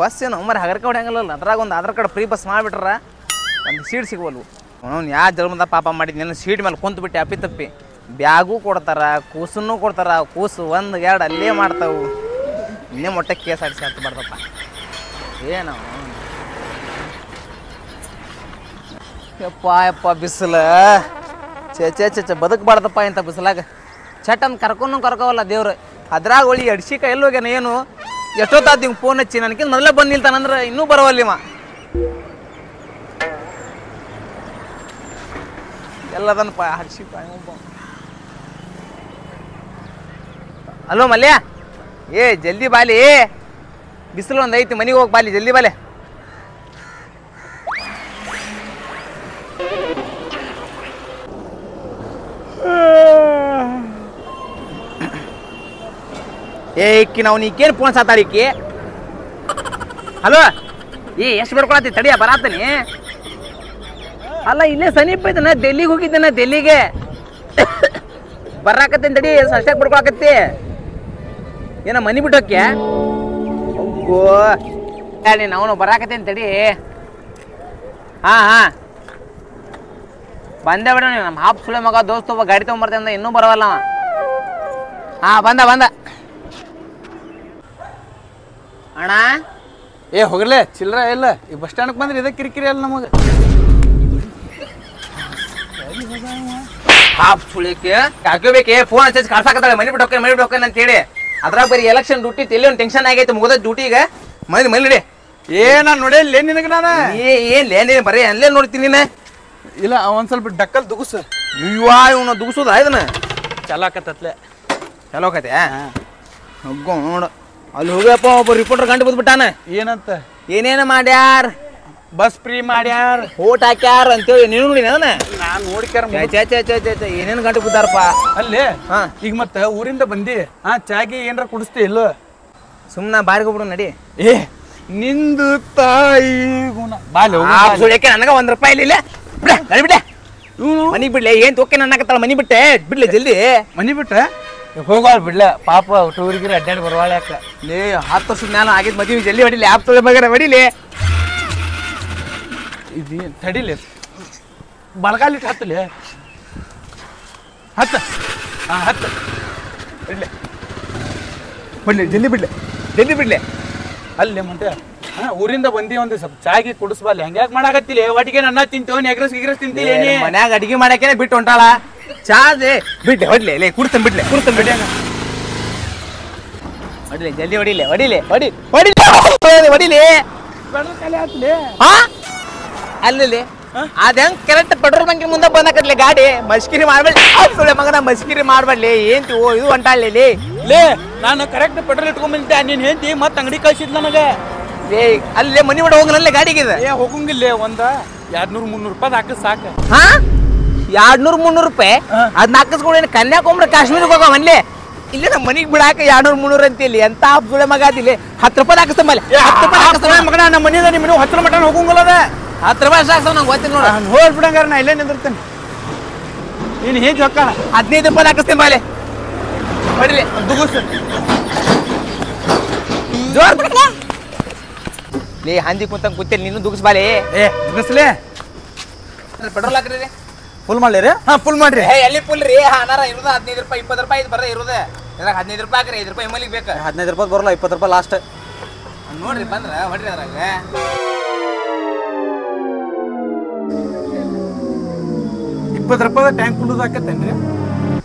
Bus ಏನು ಮರ ಹಗರ್ಕ ಹೊಡ್ಯಂಗಲ್ಲ ಅದ್ರಾಗ ಒಂದು ಆಧಾರ್ ಕಾರ್ಡ್ ಫ್ರೀ ಬಸ್ ಮಾಡಿಬಿಟ್ರ ಒಂದು ಸೀಟ್ ಸಿಗ್ವಲ್ವು ಅವ್ನು ಯಾವ ಜನ್ಮದ ಪಾಪ ಮಾಡಿದ್ ನನ್ನ ಸೀಟ್ ಮೇಲೆ ಕುಂತ್ಬಿಟ್ಟು ಅಪ್ಪಿ ತಪ್ಪಿ ಬ್ಯಾಗೂ ಕೊಡ್ತಾರ ಕೂಸನ್ನು ಕೊಡ್ತಾರ ಕೂಸು 1-2 ಅಲ್ಲೇ ಮಾಡ್ತಾವು ಇನ್ನೇ ಮೊಟ್ಟೆ ಕೇಸ್ ಆಡಿಸಿ ಹತ್ತು ಬಾರ್ದಪ್ಪ ಏನು ಯಪ್ಪ ಬಿಸಿಲ ಚೆ ಬದುಕಬಾರ್ದಪ್ಪ ಇಂಥ ಬಿಸಿಲಾಗ ಚಟ್ ಅಂತ ಕರ್ಕೋವಲ್ಲ ದೇವ್ರು ಅದ್ರಾಗ ಒಳ್ಳೆ ಅಡ್ಸಿಕ ಎಲ್ಲಿ ಹೋಗ್ಯಾನ ಏನು ಎಷ್ಟೊತ್ತಾದ ಹಿಂಗೆ ಫೋನ್ ಹಚ್ಚಿ ನನಗೆ ಮೊದಲೇ ಬಂದು ನಿಲ್ತಾನಂದ್ರೆ ಇನ್ನೂ ಬರೋವಲ್ಲಿವ ಎಲ್ಲದನಪ್ಪ ಹಡ್ಸಿಕ ಹಲೋ ಮಲ್ಯ ಏ ಜಲ್ದಿ ಬಾಲಿ ಬಿಸಿಲು ಒಂದು ಐತಿ ಮನೆಗೆ ಹೋಗಿ ಬಾಲಿ ಜಲ್ದಿ ಬಾಲೆ ಏ ಇಕ್ಕಿ ನಾವು ನೀಕೇನು ಫೋನ್ ಸಾತಾಡಿಕ್ಕಿ ಹಲೋ ಎಷ್ಟು ಬೇಡ್ಕೊಳತ್ತಿ ತಡಿಯ ಬರಾತನಿ ಅಲ್ಲ ಇಲ್ಲೇ ಸಮೀಪ ಐತನ ಡೆಲ್ಲಿಗೆ ಹೋಗಿದ್ದೇನ ಡೆಲ್ಲಿಗೆ ಬರಾಕತ್ತೇನೆ ತಡಿ ಅಷ್ಟಾಗಿ ಬಿಡ್ಕೊಳಕತ್ತಿ ಏನ ಮನಿ ಬಿಟ್ಟೋಕ್ಯ ಹೋಗೋ ನೀನು ಅವನು ಬರಾಕತ್ತೇನೆ ತಡಿ ಹಾಂ ಬಂದೆ ಬಿಡ ನಮ್ಮ ಹಾಪ್ ಸುಳೆ ಮಗ ದೋಸ್ತ ಒಬ್ಬ ಗಾಡಿ ತೊಗೊಂಬರ್ತೆ ಅಂದ ಇನ್ನೂ ಬರವಲ್ಲ ಹಾಂ ಬಂದ ಅಣ್ಣ ಏ ಹೋಗ್ರಲೇ ಚಿಲ್ಲರ ಇಲ್ಲ ಈ ಬಸ್ ಸ್ಟ್ಯಾಂಡ್ಗೆ ಬಂದ್ರೆ ಇದಕ್ಕೆ ಕಿರಿಕಿರಿ ಅಲ್ಲ ನಮಗೆ ಹಾಪ್ ಸುಳಿಕೆ ಹಾಕೋಬೇಕೆ ಫೋನ್ ಹಚ್ಚಿ ಕಳ್ಸಾಕತ್ತಾಳೆ ಮನಿ ಬಿಟ್ಟು ಅಂತೇಳಿ ಅದ್ರಾಗ ಬರೀ ಎಲೆಕ್ಷನ್ ಡ್ಯೂಟಿ ತಲೆ ಒಂದು ಟೆನ್ಷನ್ ಆಗೈತೆ ಮುಗಿದ ಡ್ಯೂಟಿಗೆ ಮನೆ ಏ ನಾನು ನೋಡಿಲ್ಲ ನಿನಗೆ ನಾನು ಏನ್ ಬರೀ ಅಲ್ಲೇ ನೋಡ್ತೀನಿ ನೀನು ಇಲ್ಲ ಒಂದು ಸ್ವಲ್ಪ ಡಕ್ಕಲ್ ದುಗುಸು ಇವನು ದುಗ್ಸೋದ ಇದನ್ನ ಚಲಾಕತ್ತತ್ಲೆ ಚಲೋಕತೆ ಹೋಗೋ ನೋಡು ಅಲ್ಲಿ ಹೋಗ್ಯಪ್ಪ ಒಬ್ಬ ರಿಪೋರ್ಟರ್ ಗಂಟು ಬಿದ್ಬಿಟ್ಟಾನ ಏನಂತ ಏನೇನು ಮಾಡ್ಯಾರ ಬಸ್ ಫ್ರೀ ಮಾಡ್ಯಾರ ಓಟ್ ಹಾಕ್ಯಾರ ಅಂತೇಳಿ ನೀನು ನೋಡಿ ನಾನು ನೋಡ್ಕ್ಯಾರ ಏನೇನು ಗಂಟು ಬಿದ್ದಾರಪ್ಪ ಅಲ್ಲಿ ಈಗ ಮತ್ತೆ ಊರಿಂದ ಬಂದಿ ಚಾಗಿ ಏನಾರ ಕುಡಿಸ್ತಿ ಇಲ್ಲೋ ಸುಮ್ಮನೆ ಬಾರಿಗೆ ಬಿಡು ನಡಿ ಏ ನಿಂದು ತಾಯಿ ಗುಣ ಬಾಲಿ ಸುಳ್ಯಕ್ಕೆ ನನಗ ₹1 ಇಲ್ಲ ಬಿಡೆ ಮನಿ ಬಿಡ್ಲೆ ಏನ್ ತೊಕ್ಕೆ ನನ್ನಕತ್ತಾಳ ಮನಿ ಬಿಟ್ಟೆ ಬಿಡ್ಲೆ ಜಲ್ದಿ ಮನಿ ಬಿಟ್ಟೆ ಹೋಗೋಲ್ ಬಿಡ್ಲೆ ಪಾಪ ಟೂರಿಗಿರಿ ಅಡ್ಡಾಡಿ ಬರುವಾಳ ಯಾಕ ಲೇ 10 ವರ್ಷದ ಮ್ಯಾಲ ಆಗಿದ್ ಮದ್ವಿ ಜಲ್ದಿ ಹೊಡಿಲಿ ಆಪ್ ತೊಳೆ ಮಗನ ಹೊಡಿಲಿ ಇದು ತಡಿಲಿ ಬಳಗಾಲಿಟ್ಟು ಹತ್ತಲಿ ಹತ್ತ ಹತ್ತ ಬಿಡ್ಲೆ ಜಲ್ದಿ ಬಿಡ್ಲೆ ಅಲ್ಲೇ ಮಂಟೆ ಊರಿಂದ ಬಂದಿ ಒಂದು ಸ್ವಲ್ಪ ಚಾಗಿ ಕುಡಿಸ್ಬಲ್ಲಿ ಹಂಗ್ಯಾಕ್ ಮಾಡಾಕತ್ತಿಲ್ಲ ಒಟ್ಟಿಗೆ ನನ್ನ ತಿಂತೇವ್ ಎಗ್ರೆಸ್ ತಿಂತೀನಿ ಮನ್ಯಾಗ ಅಡಿಗೆ ಮಾಡಾಕೇನೆ ಬಿಟ್ಟು ಹೊಂಟಾಳ ಚಾದೆ ಬಿಡ್ಲೆ ಹೊಡ್ಲೆ ಕುಡ್ತೇನೆ ಬಿಡ್ಲೆ ಹೊಡಿಲಿ ಜಲ್ದಿ ಹೊಡಿಲಿ ಅಲ್ಲಿ ಅದ ಹೆಂಗ್ ಕರೆಕ್ಟ್ ಪೆಟ್ರೋಲ್ ಬಂಕಿನ ಮುಂದೆ ಬಂದಾಕತ್ಲಿ ಗಾಡಿ ಮಸ್ಕಿರಿ ಮಾಡ್ಬೇಡಿ ಮಗನ ಮಸ್ಕಿರಿ ಮಾಡ್ಬೇಡ್ಲಿ ಏನ್ ಇದು ಹೊಂಟಾಳಿ ಲೇ ನಾನು ಕರೆಕ್ಟ್ ಪೆಟ್ರೋಲ್ ಇಟ್ಕೊಂಡ್ಬಂದಿದ್ದೆ ನೀನ್ ಹೆಂತಿ ಮತ್ತೆ ಅಂಗಡಿ ಕಳ್ಸಿದ್ ನನಗೆ ಅಲ್ಲೇ ಮನಿ ಬಿಡ ಹೋಗನಲ್ಲೇ ಗಾಡಿಗೆ ಹೋಗಂಗಿಲ್ಲ ಒಂದ 200-300 ರೂಪಾಯಿ ಹಾಕ ಸಾಕ ₹200-300 ಅದ್ನ ಹಾಕಿಸ್ಕೊಂಡು ಕನ್ಯಾಕುಮಾರಿ ಕಾಶ್ಮೀರಕ್ಕೆ ಹೋಗವನ್ಲಿ ಇಲ್ಲಿ ನಮ್ಮ ಮನಿಗೆ ಬಿಡಾಕ 200-300 ಅಂತಿಲ್ಲಿ ಎಂತ ಸುಳೆ ಮಗ ಅದಿಲ್ಲಿ ₹10 ಹಾಕಿಸ್ತಂಬಲ್ಲಿ ಮಗನ ನಮ್ಮ ಮನೆಯಿಂದ ನಿಮ್ಮ 10 ಮಟನ್ ಹೋಗಂಗಿಲ್ಲದ ₹10 ಹಾಕ್ತಾವ ನಂಗೆ ಗೊತ್ತಿಲ್ಲ ನೋಡ ಹೋಗ್ಬಿಡಂಗಾರ ನಾ ಇಲ್ಲೇ ನಿಂದಿರ್ತೇನೆ ನೀನು ಹೇಗೆ ಹೊಕ್ಕ ₹15 ಹಾಕಿಸ್ತೇನೆ ಬಾಲೆ ಹೊಡಿಲಿ ದುಗುಸ್ ಜೋರ್ ಲೇ ಹಂದಿ ಕುಂತಂಗೆ ಕೂತಿಲ್ಲ ನೀನು ದುಗಿಸ್ಬಾಲೆ ದುಗಿಸ್ಲೇ ಪೆಟ್ರೋಲ್ ಹಾಕ್ರಿ ಫುಲ್ ಮಾಡ್ಲಿ ಫುಲ್ ಮಾಡ್ರಿ ಎಲ್ಲಿ ಫುಲ್ ರೀ ಅನಾರ ಇರೋದು ₹15 ₹20 ಇದು ಬರ್ರಿ ಇರೋದು ಇದ್ರಾಗ ₹15 ಹಾಕ್ರಿ ₹5 ಎಮ್ಮಲಿಗೆ ಬೇಕು ₹15 ಬರಲ್ಲ ₹20 ಲಾಸ್ಟ್ ನೋಡ್ರಿ ಬಂದ್ರ ಹೊಡ್ರಿ ಅದ್ರಾಗ ₹20 ಟ್ಯಾಂಕ್ ಫುಲ್ ಹಾಕತ್ತೇನ್ರಿ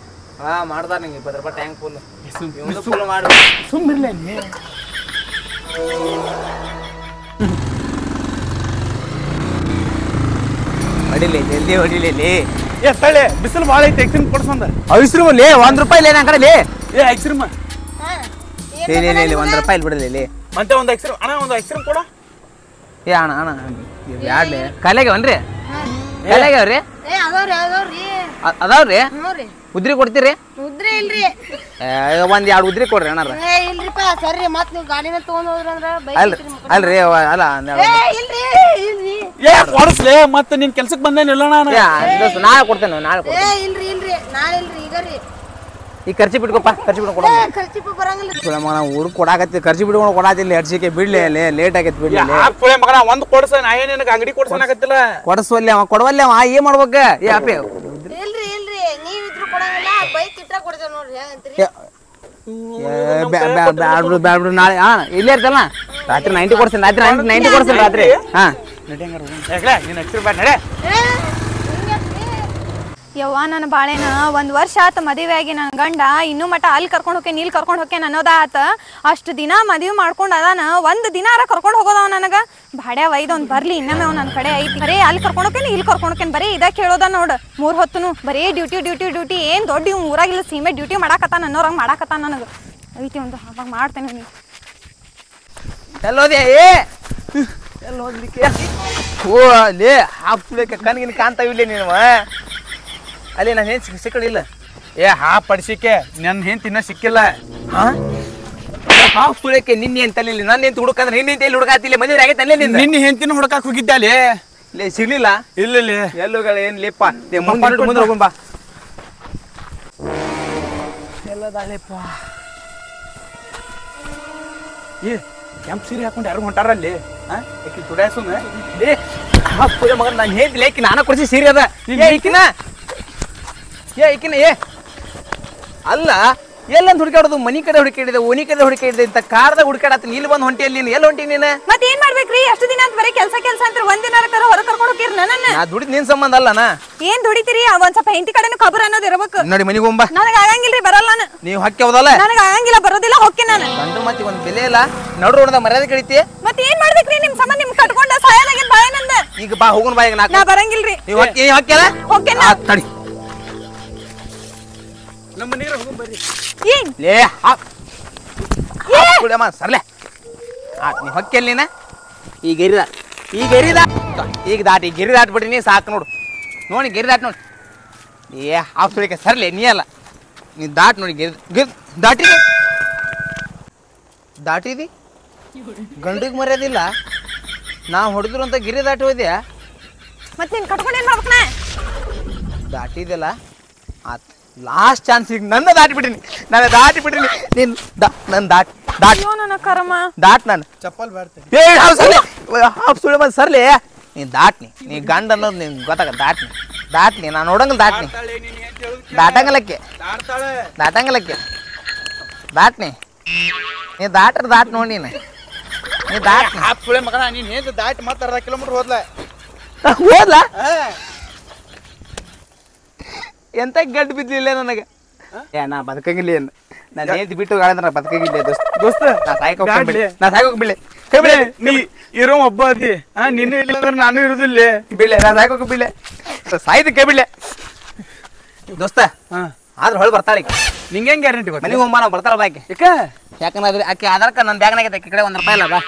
ಮಾಡ್ದಾರ ನಿಂಗೆ ₹20 ಟ್ಯಾಂಕ್ ಫುಲ್ ಮಾಡು ಸುಮ್ಮಿರ್ಲೇ ಹೊಡಿಲಿ ಜಲ್ದಿ ಹೊಡಿಲಿ ತಳೆ ಬಿಸಿಲು ಭಾಳ ಐತೆ ಐಸ್ ಕ್ರೀಮ್ ಕೊಡ್ಸಂದ ಐಸ್ಕ್ರೀಮ್ ಲೇ ₹1 ಲೇ ನನ್ನ ಕಡೆ ಐಸ್ ಕ್ರೀಮ್ ₹1 ಬಿಡಲಿ ಮತ್ತೆ ಒಂದು ಐಸ್ ಕ್ರೀಮ್ ಅಣ್ಣ ಒಂದು ಐಸ್ ಕ್ರೀಮ್ ಕೊಡ ಅಣ್ಣ ಬ್ಯಾಡ್ಲೆ ಕಾಲಾಗ್ಯಾವನ್ರಿ ಕಾಲಾಗ್ಯಾವ್ರಿ ಅದಾವ್ರಿ ಉದ್ರಿ ಕೊಡ್ತೀರಿ ಉದ್ರಿ ಇಲ್ರಿ ಒಂದ್ 2 ಉದ್ರಿ ಕೊಡ್ರಿ ಅಣ್ಣಾರ ಇಲ್ರಿಪ್ಪ ಸರಿ ಮತ್ ನೀವು ಗಾಡಿನ ತಗೊಂಡ್ ಹೋದ್ರಂದ್ರ ಅಲ್ರಿ ಅಲ್ಲ ಕೊಡಿಸ್ಲೇ ಮತ್ತೆ ನಿನ್ ಕೆಲ್ಸಕ್ಕೆ ಬಂದೇನಿಲ್ಲ ನಾನು ನಾಳೆ ಕೊಡ್ತೇನೆ ನಾಳೆ ಇಲ್ರಿ ನಾಳೆ ಇಲ್ರಿ ಈಗ ರೀ ಈ ಖರ್ಚು ಬಿಟ್ಕೊಪ್ಪ ಖರ್ಚು ಬಿಟ್ಕೊಂಡು ಕೊಡ ಖರ್ಚಿ ಬರಂಗಿಲ್ಲ ನಾವು ಹುಡುಗ ಕೊಡಾಕತ್ತಿ ಖರ್ಚು ಬಿಟ್ಕೊಂಡು ಕೊಡಾತಿಲ್ಲ ಅಡ್ಸಿಕೆ ಬಿಡ್ಲಿ ಲೇಟ್ ಆಗೈತಿ ಬಿಡ್ಲಿ ಪುಳೆ ಮಗನ ಒಂದ್ ಕೊಡ್ಸ ನಾ ಏನ್ ನಿನಗೆ ಅಂಗಡಿ ಕೊಡ್ಸನಾಗತ್ತಿಲ್ಲ ಕೊಡಸ್ವಲ್ಲಿ ಅವ ಕೊಡವಲ್ಲಿ ಅವ ಏನ್ ಮಾಡ್ಬೇಕ ಏ ಅಪ್ಪಿ ಇಲ್ರಿ ನೀವಿದ್ರು ಕೊಡಂಗಿಲ್ಲ ಬೈಕ್ ಇಟ್ಟ ಕೊಡ್ತೇವೆ ನೋಡ್ರಿ ಹೆಂಗಂತೀರಿ ಬ್ಯಾಡ್ಬಿಡು ನಾಳೆ ಇಲ್ಲೇ ಇರ್ತಲ್ಲ ರಾತ್ರಿ 90 ಕೊಡ್ತೀನಿ ರಾತ್ರಿ 90 ಕೊಡ್ತೀನಿ ರಾತ್ರಿ ಹಾ ನೀನ್ ಹಚ್ಚಿರ್ ಬ್ಯಾಡ ನಡೆ ಯವ್ವ ನನ್ನ ಬಾಳೆನ ಒಂದ್ ವರ್ಷ ಆತ ಮದುವೆ ಆಗಿ ನನ್ನ ಗಂಡ ಇನ್ನೂ ಮಟ ಅಲ್ಲಿ ಕರ್ಕೊಂಡು ಹೋಕೇನಿ ಇಲ್ಲಿ ಕರ್ಕೊಂಡು ಹೋಕೇನ್ ಅನ್ನೋದ ಆತ ಅಷ್ಟು ದಿನ ಮದುವೆ ಮಾಡ್ಕೊಂಡು ಅದಾನ ಒಂದ್ ದಿನಾರ ಕರ್ಕೊಂಡು ಹೋಗೋದವ ನನಗ ಭಾಡ್ಯ ಒಯ್ದು ಅವ್ನು ಬರ್ಲಿ ಇನ್ನೊಮ್ಮೆ ಅವ್ನು ನನ್ನ ಕಡೆ ಐತಿ ಬರೀ ಅಲ್ಲಿ ಕರ್ಕೊಂಡು ಹೋಕೇನಿ ಇಲ್ಲಿ ಕರ್ಕೊಂಡು ಹೋಕೇನಿ ಬರೀ ಇದ ಕೇಳೋದ ನೋಡು 3 ಹೊತ್ತುನು ಬರೀ ಡ್ಯೂಟಿ ಏನ್ ದೊಡ್ಡ ಇವ್ ಊರಾಗಿಲ್ಲ ಸೀಮೆ ಡ್ಯೂಟಿ ಮಾಡಾಕತ್ತಾನ ಅನ್ನೋರಂಗ್ ಮಾಡಾಕತ್ತಾನ ನನಗ ಐತಿ ಒಂದು ಅವಾಗ ಮಾಡ್ತೇನೆ ನೀ ಎಲ್ಲೋದೆ ಎಲ್ಲೋದ್ಲಿಕ್ಕೆ ಓ ಲೇ ಹಾಕ್ಬಿಡಕ್ಕೆ ಕಣ್ಗಿನ ಕಾಣ್ತಾವಿಲ್ಲ ನೀನು ಅಲ್ಲಿ ನಾನು ಏನು ಸಿಕ್ಕಳಿಲ್ಲ ಏ ಹಾ ಪಡಿಸಿಕೆ ನನ್ನ ಹೆಂತ ಇನ್ನ ಸಿಕ್ಕಿಲ್ಲ ಹಾಕ್ಬಿಡಕ್ಕೆ ನಿನ್ನೆ ಅಂತಲ್ಲಿ ನನ್ನ ಎಂತ ಹುಡುಕಂದ್ರೆ ನಿನ್ನೆ ಎಲ್ಲಿ ಹುಡುಕಾತಿಲ್ಲ ಮದುವೆ ಆಗೈತೆ ಅಲ್ಲೇ ನಿನ್ನ ನಿನ್ನ ಹೆಂತಿನ ಹುಡುಕಾಕ್ ಹೋಗಿದ್ದಾಲೆ ಲೇ ಸಿಗ್ಲಿಲ್ಲ ಇಲ್ಲ ಎಲ್ಲುಗಳ ಏನ್ ಲೇಪ ಮುಂದೆ ಹೋಗೋಣ ಬಾ ಎಲ್ಲದಾಳೆಪ್ಪ ಏ ಕೆಂಪ್ ಸೀರೆ ಹಾಕೊಂಡು ಯಾರು ಹೊಂಟಾರಲ್ಲಿ ಆಕಿ ತುಡ್ಯಾಸುನ ಏ ಹಾಕ್ಬಿಡ ಮಗ ನಾನು ಹೇಳ್ತಿಲ್ಲ ಏಕಿ ನಾನು ಕೊಡಿಸಿ ಸೀರೆ ಅದ ಏಕಿನ ಏ ಅಲ್ಲ ಎಲ್ಲಂತ ಹುಡುಕಾಡೋದು ಮನಿ ಕಡೆ ಹುಡುಕಾಡಿದೆ ಓನಿ ಕಡೆ ಹುಡುಕಾಡಿದೆ ಇಂತ ಕಾರ್ದಾಗ ಹುಡುಕಾಡತ್ತೀನಿ ಇಲ್ಲಿ ಬಂದು ಹೊಂಟಿ ಅಲ್ಲಿ ಎಲ್ಲಿ ಹೊಂಟಿ ನೀನು ಮತ್ತೆ ಏನ್ ಮಾಡ್ಬೇಕ್ರಿ ಅಷ್ಟು ದಿನ ಅಂತ ಬರೀ ಕೆಲಸ ಅಂತ ಒಂದಿನ ಹೊರ ಕರ್ಕೊಂಡು ಹೋಗಿರ್ ನನ್ನ ನಾ ದುಡಿದ್ ನಿನ್ ಸಂಬಂಧ ಅಲ್ಲನಾ ಏನ್ ದುಡಿತೀರಿ ಒಂದ್ ಸ್ವಲ್ಪ ಹೆಂಡತಿ ಕಡೆನು ಖಬರ್ ಅನ್ನೋದು ಇರಬೇಕು ನೋಡಿ ಮನಿಗೆ ಹೋಗ್ಬಾ ನನಗ ಆಗಂಗಿಲ್ರಿ ಬರಲ್ಲ ನಾನು ನೀವು ಹಕ್ಕಿ ಹೋದಲ್ಲ ನನಗ ಆಗಂಗಿಲ್ಲ ಬರೋದಿಲ್ಲ ಹೋಗ್ತೀನಿ ನಾನು ಗಂಡು ಮತ್ತೆ ಒಂದ್ ಬೆಲೆ ಇಲ್ಲ ನಡು ರೋಡ್ದಾಗ ಮರ್ಯಾದೆ ಕಡಿತಿ ಮತ್ತೆ ಏನ್ ಮಾಡ್ಬೇಕ್ರಿ ನಿಮ್ ಸಂಬಂಧ ನಿಮ್ ಕಟ್ಕೊಂಡ ಸಾಯಲಾಗಿದ್ ಬಾಯ ನಂದ ಈಗ ಬಾ ಹೋಗೋಣ ಬಾ ಈಗ ನಾ ನಾಲ್ಕು ಬರಂಗಿಲ್ರಿ ನೀವು ಹಕ್ಕಿಯಲ್ಲ ಹೋಗ್ತೀನಿ ನಾ. ತಡಿ ನಮ್ಮ ಮನೆಗೆ ಹೋಗೋಣ ಬರ್ರಿ ಏನ್ ಲೇ ಸರ್ಲೆ ನೀ ಹೊಕ್ಕೆಲ್ಲಿನ ಈಗ ಎರಿದ ಈಗ ದಾಟಿ ಗೆರಿ ದಾಟ್ಬಿಟ್ರಿ ನೀ ಸಾಕು ನೋಡು ನೋಡಿ ಗೆರಿ ದಾಟ್ ನೋಡಿ ಏ ಹಾಫ್ ಸುಳಿಕೆ ಸರ್ಲೆ ನೀ ಅಲ್ಲ ನೀ ದಾಟ್ ನೋಡಿ ದಾಟಿದಿ ಗಂಡಿಗೆ ಮರ್ಯಾದಿಲ್ಲ ನಾ ಹೊಡೆದ್ರು ಅಂತ ಗಿರಿ ದಾಟಿ ಹೋದ್ಯಾ ಮತ್ತೆ ನೀನ್ ಕಟ್ಕೊಂಡು ಏನ್ ಮಾಡ್ಬೇಕ ನಾ ದಾಟಿದಲ್ಲ ಆತ್ ಲಾಸ್ಟ್ ಚಾನ್ಸ್ ಈಗ ನನ್ನ ದಾಟಿಬಿಟ್ಟಿನಿ ನೀನು ನನ್ನ ದಾಟ್ ಅಯ್ಯೋ ನನ್ನ ಕರ್ಮ ದಾಟ್ ನಾನು ಚಪ್ಪಲ್ ಬಾಡ್ತೇನೆ ಹಾಫ್ ಸುಳಿ ಮತ್ತೆ ಸರ್ಲಿ ನೀನು ದಾಟ್ನಿ ನೀ ಗಂಡ ಅನ್ನೋದು ನಿನ್ಗೆ ಗೊತ್ತಾಗ ದಾಟ್ನಿ ನಾನು ನೋಡಂಗಿಲ್ಲ ದಾಟಂಗಲಕ್ಕೆ ದಾಟ್ನಿ ನೀ ದಾಟ್ ನೋಡಿ ನೀ ದಾಟ್ನಿ ಹಾಪ್ ಸುಳೆ ಮಗನ ನೀನ್ ಹೆಂತ ದಾಟಿ ಮತ್ತೆ 60 ಕಿಲೋಮೀಟರ್ ಹೋದ್ಲಾ ಎಂತ ಗಡ್ಡು ಬಿದ್ದಿಲ್ಲ ನನಗೆ ಏ ನಾ ಬದುಕಂಗಿಲ್ಲ ಏನು ನಾನು ಹೇಳ್ತಿ ಬಿಟ್ಟು ಗಾಳಂದ್ರೆ ಬದುಕಂಗಿಲ್ಲ ದೋಸ್ತ ನಾ ಸಾಕೋಗ್ಬಿಡ್ಲೆ ನೀ ಇರೋ ಒಬ್ಬ ಅದಿ ನೀನು ಇಲ್ಲ ಅಂದ್ರೆ ನಾನು ಇರುದಿಲ್ಲ ಬಿಡ್ಲೆ ನಾ ಸಾಕೋಗ್ಬಿಡ್ಲೆ ಸಾಯ್ದಕ್ಕೆ ಬಿಡ್ಲೆ ದೋಸ್ತ ಆದ್ರೆ ಹೊಳ್ ಬರ್ತಾಳೆ ನಿಂಗೆ ಹೆಂಗ್ ಗ್ಯಾರಂಟಿ ಗೊತ್ತ ಮನೆಗೆ ಹೋಗ್ಬಾ ನಾವು ಬರ್ತಾಳ ಬಾಕಿ ಯಾಕಂದ್ರೆ ಆಕೆ ಆಧಾರ್ ಕಾರ್ಡ್ ನನ್ನ ಬ್ಯಾಗ್ನಾಗ ಈ ಕಡೆ ₹1 ಇಲ್ಲ ಬಾ